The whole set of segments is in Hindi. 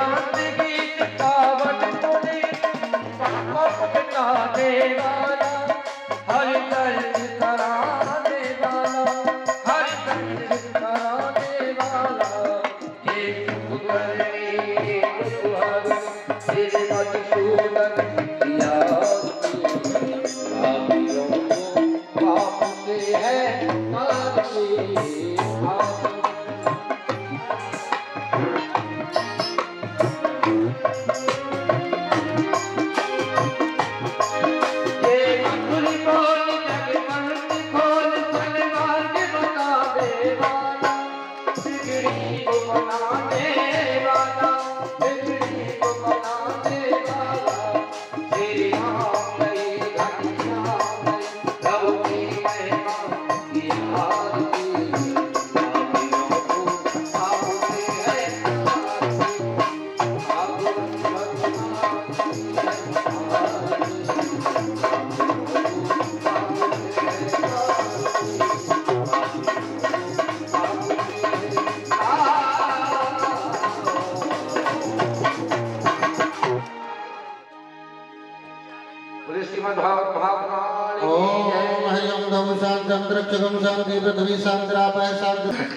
शांत गीत पावन मुनि अपना देवाना हर दर्द कराने वाला हर दर्द कराने वाला एक पुकारने पुकार तेरे मधुसूदन किया पापियों को पाप से है मारते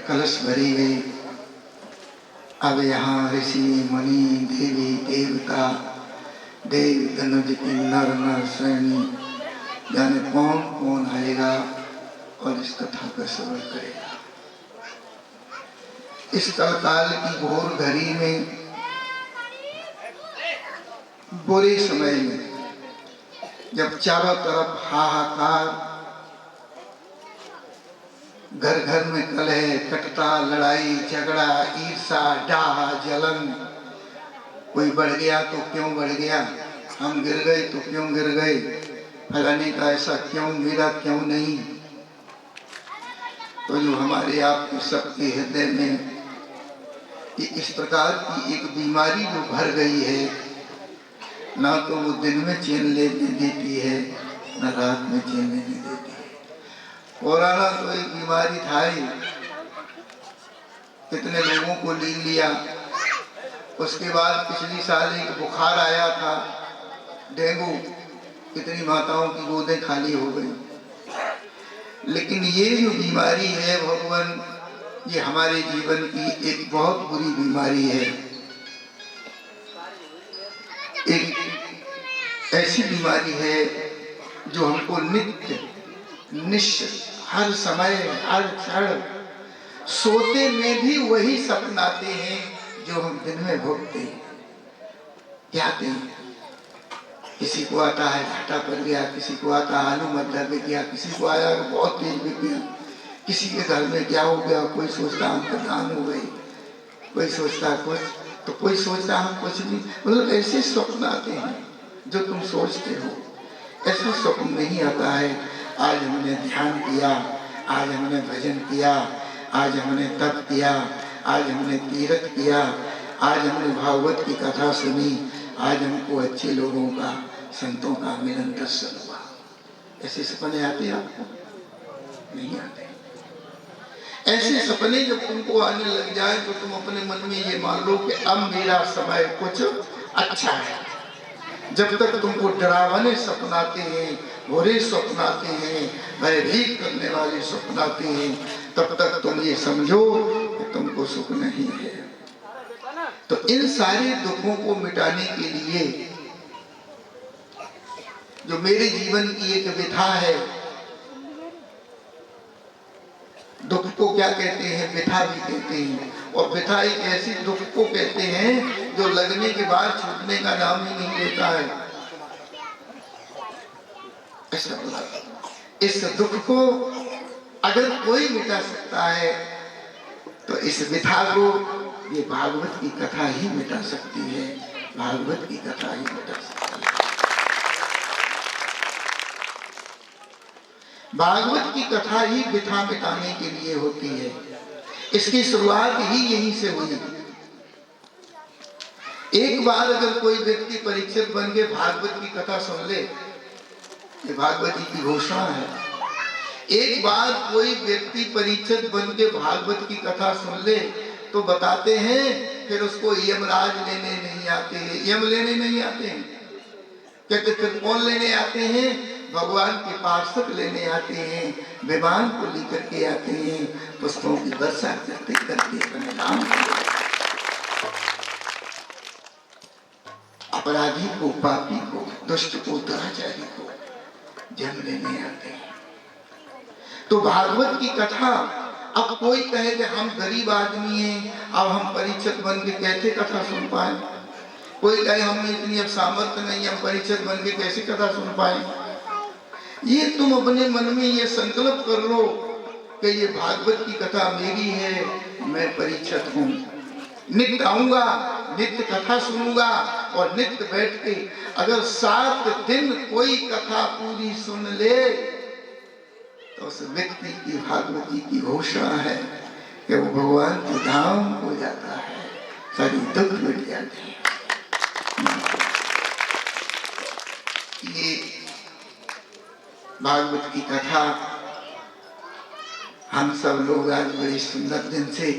कलश भरी गई। अब यहाँ ऋषि मुनि देवी देवता देव धनुज की नर नर श्रेणी जाने कौन कौन आएगा और इस कथा का श्रवण करेगा। इस कलकाल की घोर घड़ी में बुरे समय में जब चारों तरफ हाहाकार, घर घर में कलह कटता, लड़ाई झगड़ा, ईर्षा, डाह, जलन, कोई बढ़ गया तो क्यों बढ़ गया, हम गिर गए तो क्यों गिर गए, फलाने का ऐसा क्यों, मेरा क्यों नहीं। तो जो हमारे आपके सबके हृदय में इस प्रकार की एक बीमारी जो भर गई है, ना तो वो दिन में चैन लेने देती है, ना रात में चैन लेने देती है। कोरोना तो एक बीमारी था ही, कितने लोगों को ले लिया। उसके बाद पिछली साल एक बुखार आया था, डेंगू, कितनी माताओं की गोदें खाली हो गई। लेकिन ये जो बीमारी है भगवान, ये हमारे जीवन की एक बहुत बुरी बीमारी है। एक ऐसी बीमारी है जो हमको नित्य निश्चित हर समय हर क्षण सोते में भी वही सपन आते हैं जो हम दिन में भोगते हैं। क्या आते हैं? किसी को आता है घाटा पड़ गया, किसी को आता है आलू मटर बिक गया, किसी को आया बहुत तेज बिक गया, किसी के घर में क्या हो गया, कोई सोचता हम प्रधान हो गए, कोई सोचता कुछ, तो कोई सोचता हम कुछ भी। मतलब ऐसे स्वप्न आते हैं जो तुम सोचते हो, ऐसा स्वप्न नहीं आता है। आज हमने ध्यान किया, आज हमने भजन किया, आज हमने तप किया, आज हमने तीर्थ किया, आज हमने भागवत की कथा सुनी, आज हमको अच्छे लोगों का, संतों का मिलन दर्शन हुआ। ऐसे सपने आते हैं आपको? नहीं आते। ऐसे सपने जब तुमको आने लग जाए तो तुम अपने मन में ये मान लो कि अब मेरा समय कुछ अच्छा है। जब तक तुमको डरावने सपन आते हैं, बुरे स्वप्न आते हैं, भयभीत करने वाले स्वप्न आते हैं, तब तक तुम ये समझो कि तुमको सुख नहीं है। तो इन सारे दुखों को मिटाने के लिए जो मेरे जीवन की एक व्यथा है, दुख को क्या कहते हैं? व्यथा भी कहते हैं। और व्यथा एक ऐसी दुख को कहते हैं जो लगने के बाद छूटने का नाम ही नहीं लेता है। ऐसा बोला। इस दुख को अगर कोई मिटा सकता है तो इस व्यथा को ये भागवत की कथा ही मिटा सकती है। भागवत की कथा ही मिटा सकती है। भागवत की कथा ही व्यथा मिटाने के लिए होती है। इसकी शुरुआत ही यहीं से हुई। एक बार अगर कोई व्यक्ति परीक्षित बन के भागवत की कथा सुन ले, ये भागवत जी की घोषणा है। एक बार कोई व्यक्ति परीक्षित बन के भागवत की कथा सुन ले तो बताते हैं फिर उसको यमराज लेने नहीं आते हैं, यम लेने नहीं आते हैं। कहते फिर कौन लेने आते हैं? भगवान के पार्षद लेने आते हैं, विमान को लेकर के आते हैं, पुष्पों की वर्षा करते करते अपने नाम अपराधी को, पापी को, दुष्ट को, दुराचारी को जन्म लेने आते हैं। तो भागवत की कथा, अब कोई कहे कि हम गरीब आदमी हैं, अब हम परीक्षित बन के कैसे कथा सुन पाए? कोई कहे हम इतनी अब सामर्थ्य नहीं, हम परीक्षित बन के कैसे कथा सुन पाए? ये तुम अपने मन में ये संकल्प कर लो कि ये भागवत की कथा मेरी है, मैं परीक्षित हूँ, नित्य आऊंगा, नित्य कथा सुनूंगा और नित्य बैठ के अगर 7 दिन कोई कथा पूरी सुन ले तो उस व्यक्ति की भागवती की घोषणा है कि वो भगवान के धाम हो जाता है, सारी दुख मिट जाते हैं। ये भागवत की कथा हम सब लोग आज बड़े सुंदर दिन से,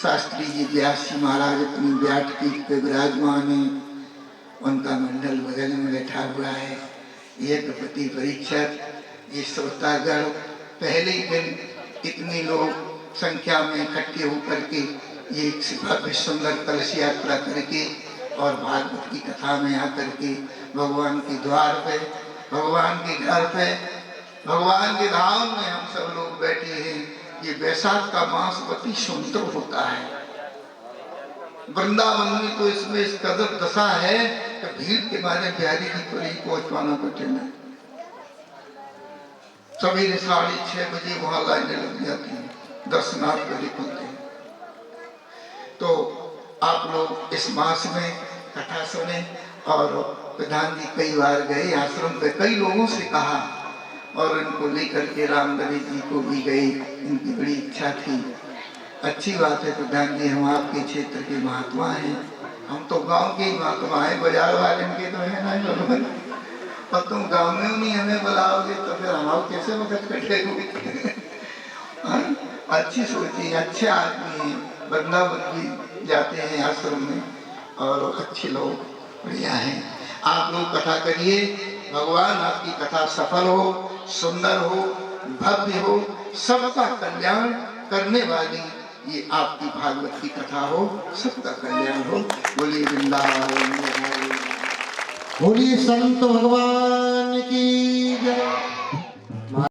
शास्त्री जी व्यास जी महाराज अपनी व्यासपीठ पे विराजमान है, उनका मंडल बगल में बैठा हुआ है। यज्ञपति परीक्षित, ये श्रोतागण पहले ही दिन इतने लोग संख्या में इकट्ठे होकर के ये भव्य सुंदर कलश यात्रा करके और भागवत की कथा में आकर के भगवान के द्वार पे, भगवान के घर पे, भगवान के धाम में हम सब लोग बैठे हैं। ये वैशाख का मास अति सुंदर होता है। वृंदावन में तो इसमें इस कदर दशा है कि भीड़ के मारे बिहारी जी को नहीं पहुंच पाना कठिन है। सवेरे 6:30 बजे वहां लाइनें लग जाती हैं, दर्शनार्थ के लिए खुलते हैं। तो आप लोग इस मास में कथा सुने। और प्रधान जी कई बार गए आश्रम पे, कई लोगों से कहा और इनको लेकर के रामदेव जी को भी गए, इनकी बड़ी इच्छा थी। अच्छी बात है प्रधान जी, हम आपके क्षेत्र के महात्मा हैं, हम तो गांव के ही महात्मा हैं, बाजार वाले इनके तो है ना, और तुम गांव में नहीं हमें बुलाओगे तो फिर हम कैसे मदद करेंगे? अच्छी सोची, अच्छे आदमी हैं, वृंदावन भी जाते हैं आश्रम में और अच्छे लोग बढ़िया हैं। आप लोग कथा करिए, भगवान आपकी कथा सफल हो, सुंदर हो, भव्य हो, सबका कल्याण करने वाली ये आपकी भागवत की कथा हो, सबका कल्याण हो। बोलिए वृंदावन, बोलिए संत भगवान की जय।